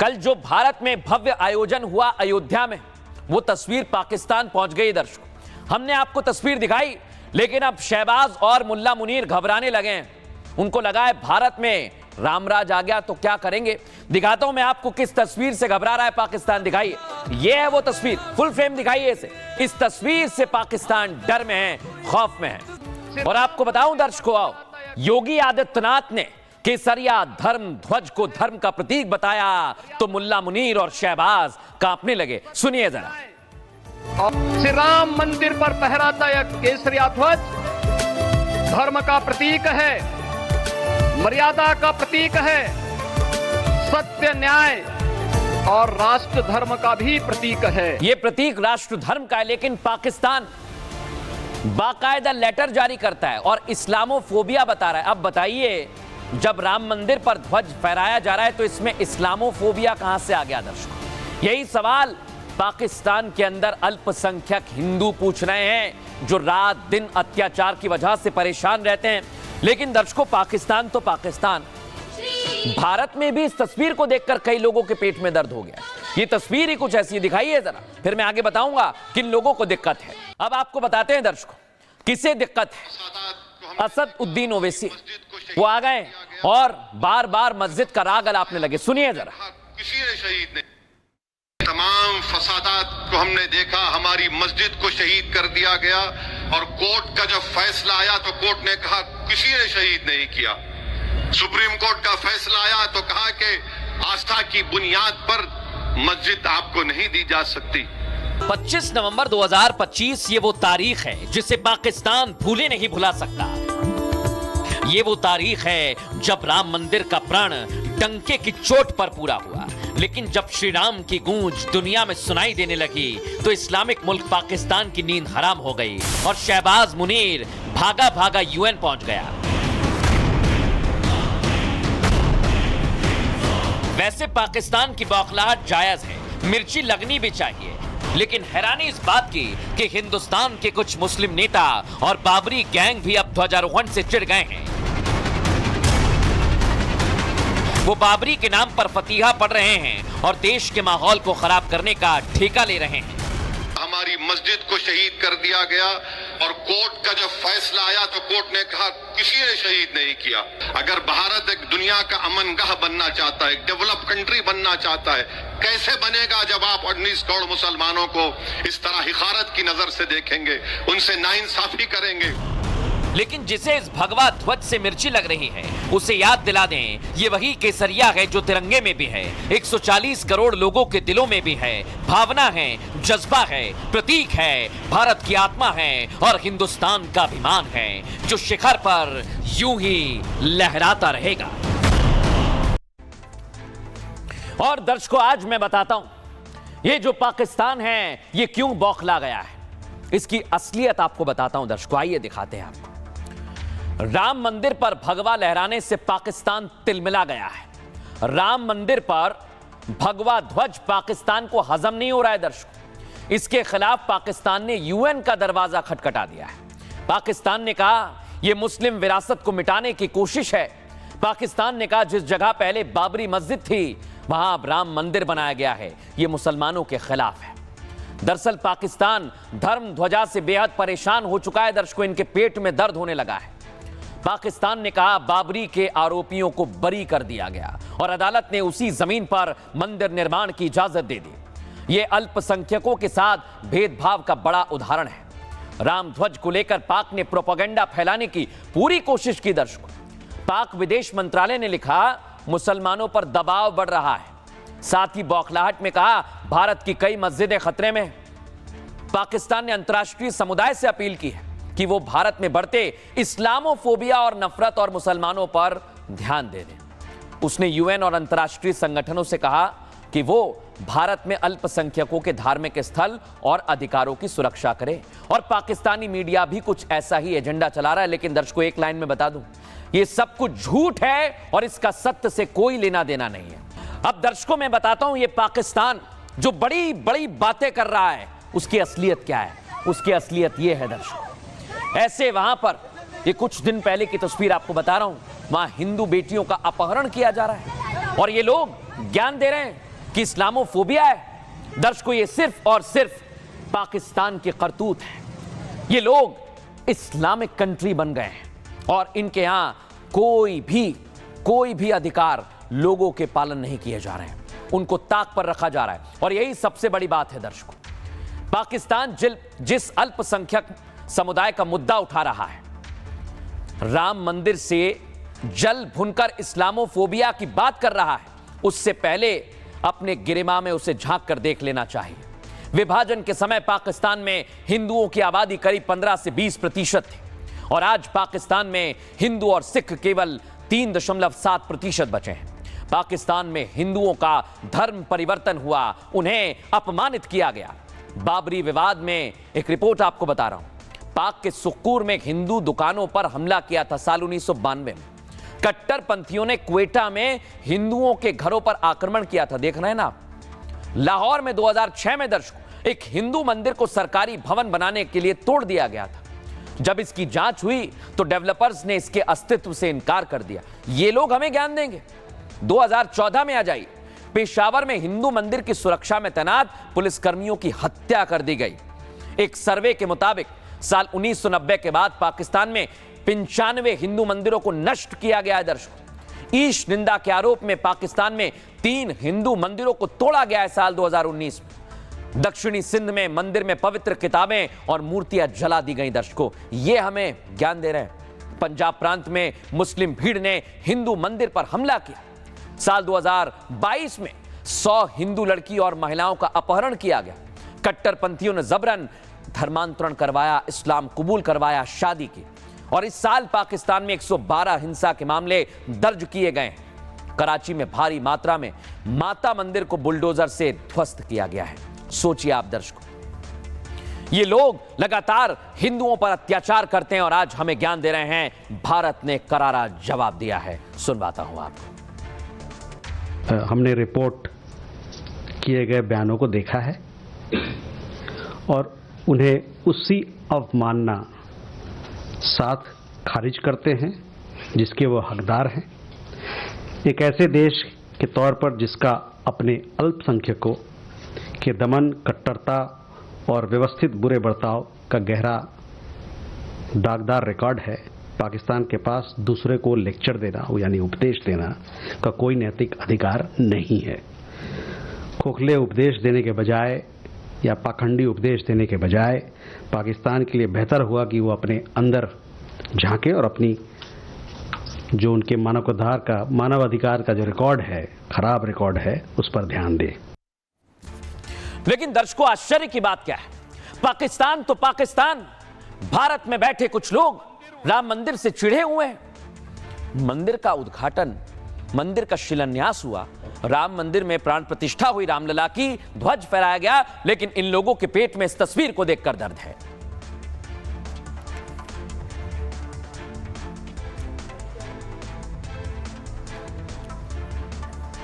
कल जो भारत में भव्य आयोजन हुआ अयोध्या में, वो तस्वीर पाकिस्तान पहुंच गई। दर्शकों, हमने आपको तस्वीर दिखाई, लेकिन अब शहबाज और मुल्ला मुनीर घबराने लगे हैं। उनको लगा है भारत में रामराज आ गया तो क्या करेंगे। दिखाता हूं मैं आपको किस तस्वीर से घबरा रहा है पाकिस्तान। दिखाइए, ये है वो तस्वीर, फुल फ्रेम दिखाइए इसे। इस तस्वीर से पाकिस्तान डर में है, खौफ में है। और आपको बताऊं दर्शकों, आओ, योगी आदित्यनाथ ने केसरिया धर्म ध्वज को धर्म का प्रतीक बताया तो मुल्ला मुनीर और शहबाज कांपने लगे। सुनिए जरा। श्री राम मंदिर पर फहराता यह केसरिया ध्वज धर्म का प्रतीक है, मर्यादा का प्रतीक है, सत्य न्याय और राष्ट्र धर्म का भी प्रतीक है। यह प्रतीक राष्ट्र धर्म का है, लेकिन पाकिस्तान बाकायदा लेटर जारी करता है और इस्लामोफोबिया बता रहा है। अब बताइए, जब राम मंदिर पर ध्वज फहराया जा रहा है तो इसमें इस्लामोफोबिया कहां से आ गया। दर्शकों, यही सवाल पाकिस्तान के अंदर अल्पसंख्यक हिंदू पूछ रहे हैं, जो रात दिन अत्याचार की वजह से परेशान रहते हैं। लेकिन दर्शकों, पाकिस्तान तो पाकिस्तान, भारत में भी इस तस्वीर को देखकर कई लोगों के पेट में दर्द हो गया। ये तस्वीर ही कुछ ऐसी दिखाइए जरा, फिर मैं आगे बताऊंगा किन लोगों को दिक्कत है। अब आपको बताते हैं दर्शकों किसे दिक्कत है। असद उद्दीन ओवैसी वो आ गए और बार बार मस्जिद का राग अलापने लगे। सुनिए जरा। किसी ने शहीद नहीं, तमाम फसादात को हमने देखा, हमारी मस्जिद को शहीद कर दिया गया और कोर्ट का जब फैसला आया तो कोर्ट ने कहा किसी ने शहीद नहीं किया। सुप्रीम कोर्ट का फैसला आया तो कहा कि आस्था की बुनियाद पर मस्जिद आपको नहीं दी जा सकती। 25 नवंबर 2025 ये वो तारीख है जिसे पाकिस्तान भूले नहीं भुला सकता। ये वो तारीख है जब राम मंदिर का प्रण डंके की चोट पर पूरा हुआ। लेकिन जब श्री राम की गूंज दुनिया में सुनाई देने लगी तो इस्लामिक मुल्क पाकिस्तान की नींद हराम हो गई और शहबाज मुनीर भागा भागा यूएन पहुंच गया। वैसे पाकिस्तान की बौखलाहट जायज है, मिर्ची लगनी भी चाहिए, लेकिन हैरानी इस बात की कि हिंदुस्तान के कुछ मुस्लिम नेता और बाबरी गैंग भी अब ध्वजारोहण से चिढ़ गए हैं। वो बाबरी के नाम पर फतीहा पढ़ रहे हैं और देश के माहौल को खराब करने का ठेका ले रहे हैं। हमारी मस्जिद को शहीद कर दिया गया और कोर्ट का जब फैसला आया तो कोर्ट ने कहा किसी ने शहीद नहीं किया। अगर भारत एक दुनिया का अमनगाह बनना चाहता है, एक डेवलप कंट्री बनना चाहता है, कैसे बनेगा जब आप 19 करोड़ मुसलमानों को इस तरह हिकारत की नजर से देखेंगे, उनसे नाइंसाफी करेंगे। लेकिन जिसे इस भगवा ध्वज से मिर्ची लग रही है उसे याद दिला दें, ये वही केसरिया है जो तिरंगे में भी है, 140 करोड़ लोगों के दिलों में भी है, भावना है, जज्बा है, प्रतीक है, भारत की आत्मा है और हिंदुस्तान का अभिमान है, जो शिखर पर यूं ही लहराता रहेगा। और दर्शकों, आज मैं बताता हूं ये जो पाकिस्तान है ये क्यों बौखला गया है। इसकी असलियत आपको बताता हूं दर्शकों, आइए दिखाते हैं आपको। राम मंदिर पर भगवा लहराने से पाकिस्तान तिलमिला गया है। राम मंदिर पर भगवा ध्वज पाकिस्तान को हजम नहीं हो रहा है दर्शकों। इसके खिलाफ पाकिस्तान ने यूएन का दरवाजा खटखटा दिया है। पाकिस्तान ने कहा यह मुस्लिम विरासत को मिटाने की कोशिश है। पाकिस्तान ने कहा जिस जगह पहले बाबरी मस्जिद थी वहां अब राम मंदिर बनाया गया है, यह मुसलमानों के खिलाफ है। दरअसल पाकिस्तान धर्म ध्वजा से बेहद परेशान हो चुका है दर्शकों, इनके पेट में दर्द होने लगा है। पाकिस्तान ने कहा बाबरी के आरोपियों को बरी कर दिया गया और अदालत ने उसी जमीन पर मंदिर निर्माण की इजाजत दे दी। यह अल्पसंख्यकों के साथ भेदभाव का बड़ा उदाहरण है। राम ध्वज को लेकर पाक ने प्रोपेगेंडा फैलाने की पूरी कोशिश की दर्शकों। पाक विदेश मंत्रालय ने लिखा मुसलमानों पर दबाव बढ़ रहा है। साथ ही बौखलाहट में कहा भारत की कई मस्जिदें खतरे में। पाकिस्तान ने अंतर्राष्ट्रीय समुदाय से अपील की है कि वो भारत में बढ़ते इस्लामोफोबिया और नफरत और मुसलमानों पर ध्यान दे दें। उसने यूएन और अंतर्राष्ट्रीय संगठनों से कहा कि वो भारत में अल्पसंख्यकों के धार्मिक स्थल और अधिकारों की सुरक्षा करे। और पाकिस्तानी मीडिया भी कुछ ऐसा ही एजेंडा चला रहा है। लेकिन दर्शकों, एक लाइन में बता दूं, ये सब कुछ झूठ है और इसका सत्य से कोई लेना देना नहीं है। अब दर्शकों, मैं बताता हूं ये पाकिस्तान जो बड़ी बड़ी बातें कर रहा है उसकी असलियत क्या है। उसकी असलियत ये है दर्शकों, ऐसे वहां पर ये कुछ दिन पहले की तस्वीर आपको बता रहा हूं, वहां हिंदू बेटियों का अपहरण किया जा रहा है। और ये लोग ज्ञान दे रहे हैं कि इस्लामोफोबिया है। दर्शकों, ये सिर्फ और सिर्फ पाकिस्तान की करतूत है। ये लोग इस्लामिक कंट्री बन गए हैं और इनके यहां कोई भी अधिकार लोगों के पालन नहीं किए जा रहे हैं, उनको ताक पर रखा जा रहा है। और यही सबसे बड़ी बात है दर्शकों, पाकिस्तान जिस अल्पसंख्यक समुदाय का मुद्दा उठा रहा है, राम मंदिर से जल भुनकर इस्लामोफोबिया की बात कर रहा है, उससे पहले अपने गिरिमा में उसे झांक कर देख लेना चाहिए। विभाजन के समय पाकिस्तान में हिंदुओं की आबादी करीब 15 से 20% थी और आज पाकिस्तान में हिंदू और सिख केवल 3.7% बचे हैं। पाकिस्तान में हिंदुओं का धर्म परिवर्तन हुआ, उन्हें अपमानित किया गया। बाबरी विवाद में एक रिपोर्ट आपको बता रहा हूं, पाक के सुक्कूर में हिंदू दुकानों पर हमला किया था साल 1992 में। कट्टरपंथियों ने क्वेटा में हिंदुओं के घरों पर आक्रमण किया था, देख रहे हैं ना। लाहौर में 2006 में दर्शकों एक हिंदू मंदिर को सरकारी भवन बनाने के लिए तोड़ दिया गया था। जब इसकी जांच हुई तो डेवलपर्स ने इसके अस्तित्व से इनकार कर दिया। ये लोग हमें ज्ञान देंगे। 2014 में आ जाइए, पेशावर में हिंदू मंदिर की सुरक्षा में तैनात पुलिसकर्मियों की हत्या कर दी गई। एक सर्वे के मुताबिक साल 1990 के बाद पाकिस्तान में 95 हिंदू मंदिरों को नष्ट किया गया है। दर्शकों, ईश निंदा के आरोप में पाकिस्तान में 3 हिंदू मंदिरों को तोड़ा गया है साल 2019 में। दक्षिणी सिंध में मंदिर में पवित्र किताबें और मूर्तियां जला दी गई। दर्शकों, ये हमें ज्ञान दे रहे हैं। पंजाब प्रांत में मुस्लिम भीड़ ने हिंदू मंदिर पर हमला किया। साल 2022 में 100 हिंदू लड़की और महिलाओं का अपहरण किया गया। कट्टरपंथियों ने जबरन धर्मांतरण करवाया, इस्लाम कबूल करवाया, शादी की। और इस साल पाकिस्तान में 112 हिंसा के मामले दर्ज किए गए हैं। कराची में भारी मात्रा में माता मंदिर को बुलडोजर से ध्वस्त किया गया है। सोचिए आप दर्शकों, ये लोग लगातार हिंदुओं पर अत्याचार करते हैं और आज हमें ज्ञान दे रहे हैं। भारत ने करारा जवाब दिया है। सुनवाता हूं आपको। हमने रिपोर्ट किए गए बयानों को देखा है और उन्हें उसी अवमानना साथ खारिज करते हैं जिसके वो हकदार हैं। एक ऐसे देश के तौर पर जिसका अपने अल्पसंख्यकों के दमन, कट्टरता और व्यवस्थित बुरे बर्ताव का गहरा दागदार रिकॉर्ड है, पाकिस्तान के पास दूसरे को लेक्चर देना यानी उपदेश देना का कोई नैतिक अधिकार नहीं है। खोखले उपदेश देने के बजाय या पाखंडी उपदेश देने के बजाय पाकिस्तान के लिए बेहतर हुआ कि वो अपने अंदर झांके और अपनी जो उनके मानवाधिकार का जो रिकॉर्ड है, खराब रिकॉर्ड है, उस पर ध्यान दे। लेकिन दर्शकों, आश्चर्य की बात क्या है, पाकिस्तान तो पाकिस्तान, भारत में बैठे कुछ लोग राम मंदिर से चिढ़े हुए हैं। मंदिर का उद्घाटन, मंदिर का शिलान्यास हुआ, राम मंदिर में प्राण प्रतिष्ठा हुई, रामलला की ध्वज फहराया गया, लेकिन इन लोगों के पेट में इस तस्वीर को देखकर दर्द है।